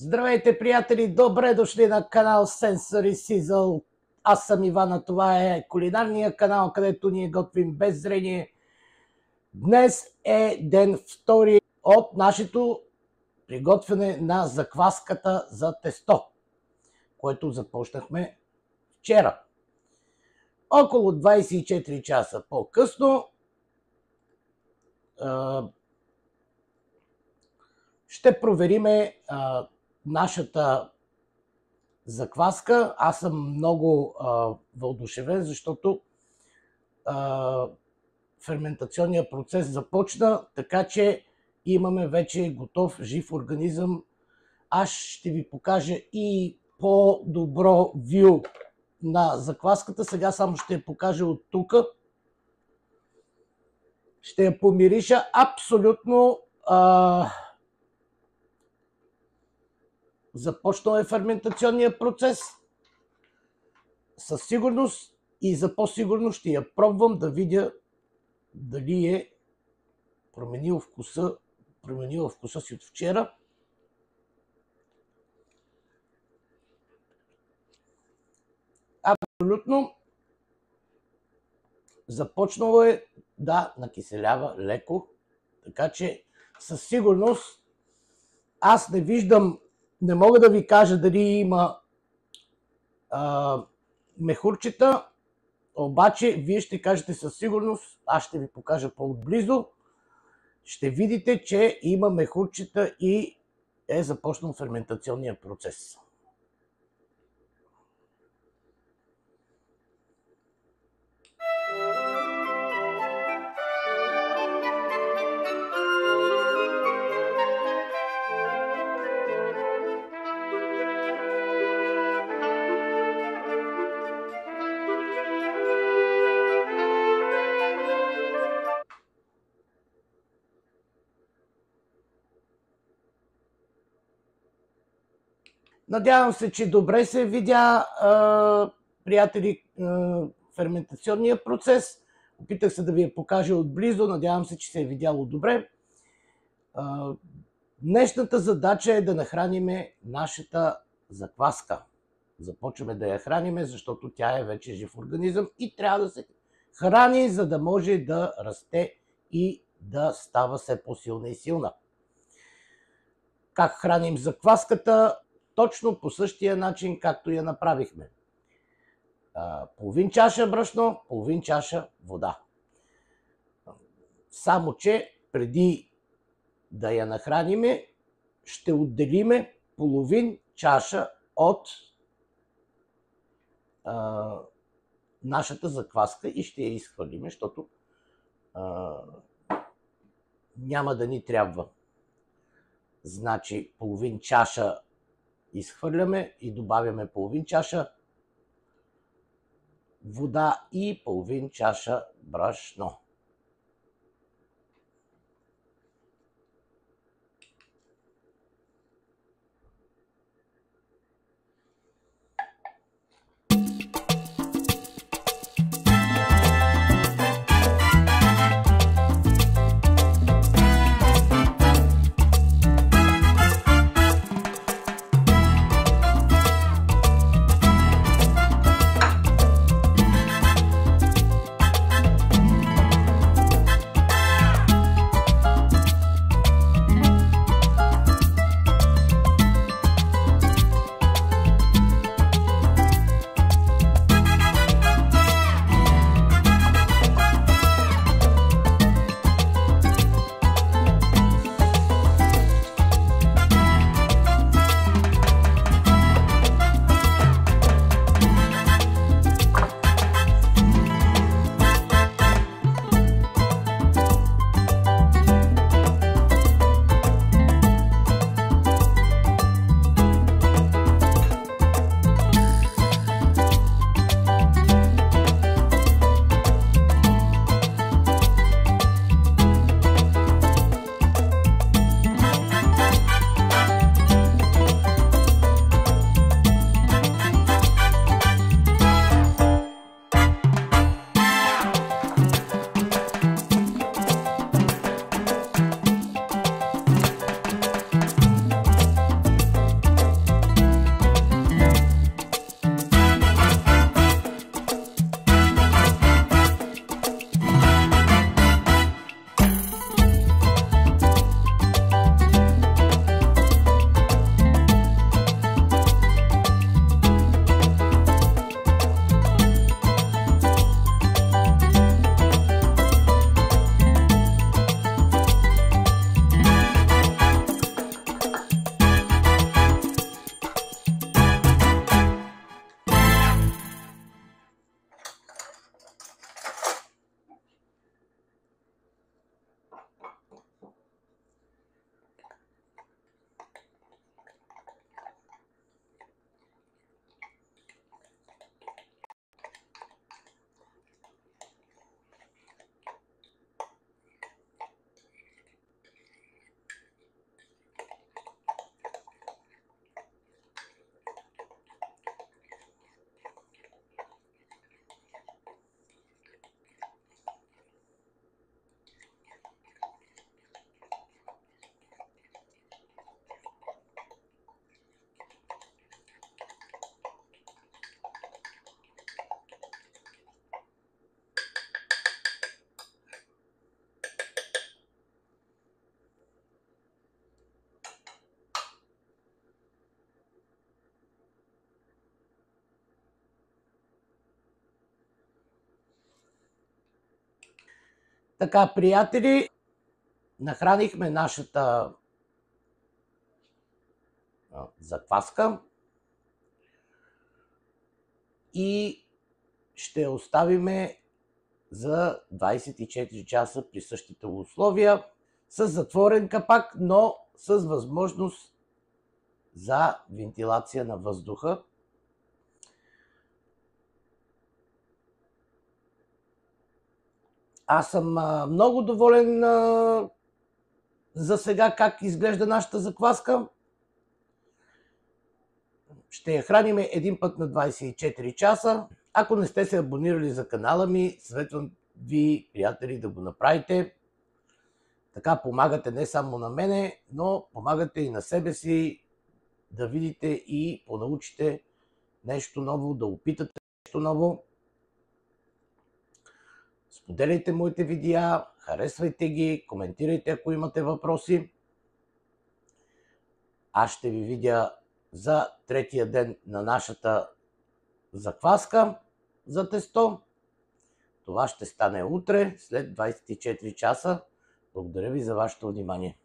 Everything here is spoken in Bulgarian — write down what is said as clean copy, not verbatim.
Здравейте, приятели! Добре дошли на канал Sensory Sizzle. Аз съм Иван, а това е кулинарния канал, където ние готвим без зрение. Днес е ден втори от нашето приготвяне на закваската за тесто, което започнахме вчера. Около 24 часа по-късно ще провериме нашата закваска. Аз съм много въодушевен, защото ферментационният процес започна, така че имаме вече готов жив организъм. Аз ще ви покажа и по-добро вю на закваската. Сега само ще я покажа от тук. Ще я помириша. Абсолютно започнал е ферментационния процес. Със сигурност и за по-сигурно ще я пробвам да видя дали е променил вкуса си от вчера. Абсолютно започнало е да накиселява леко, така че със сигурност аз не виждам, не мога да ви кажа дали има мехурчета, обаче вие ще кажете със сигурност, аз ще ви покажа по-отблизо, ще видите, че има мехурчета и е започнал ферментационния процес. Надявам се, че добре се видя, приятели, ферментационния процес. Опитах се да ви я покажа отблизо, надявам се, че се е видяло добре. Днешната задача е да нахраниме нашата закваска. Започваме да я храниме, защото тя е вече жив организъм и трябва да се храни, за да може да расте и да става все по-силна и силна. Как храним закваската? Точно по същия начин, както я направихме. Половин чаша брашно, половин чаша вода. Само че преди да я нахраниме, ще отделиме половин чаша от нашата закваска и ще я изхвърлиме, защото няма да ни трябва. Значи половин чаша изхвърляме и добавяме половин чаша вода и половин чаша брашно. Така, приятели, нахранихме нашата закваска и ще я оставиме за 24 часа при същите условия с затворен капак, но с възможност за вентилация на въздуха. Аз съм много доволен за сега как изглежда нашата закваска. Ще я храним един път на 24 часа. Ако не сте се абонирали за канала ми, съветвам ви, приятели, да го направите. Така помагате не само на мене, но помагате и на себе си да видите и понаучите нещо ново, да опитате нещо ново. Споделяйте моите видеа, харесвайте ги, коментирайте, ако имате въпроси. Аз ще ви видя за третия ден на нашата закваска за тесто. Това ще стане утре, след 24 часа. Благодаря ви за вашето внимание.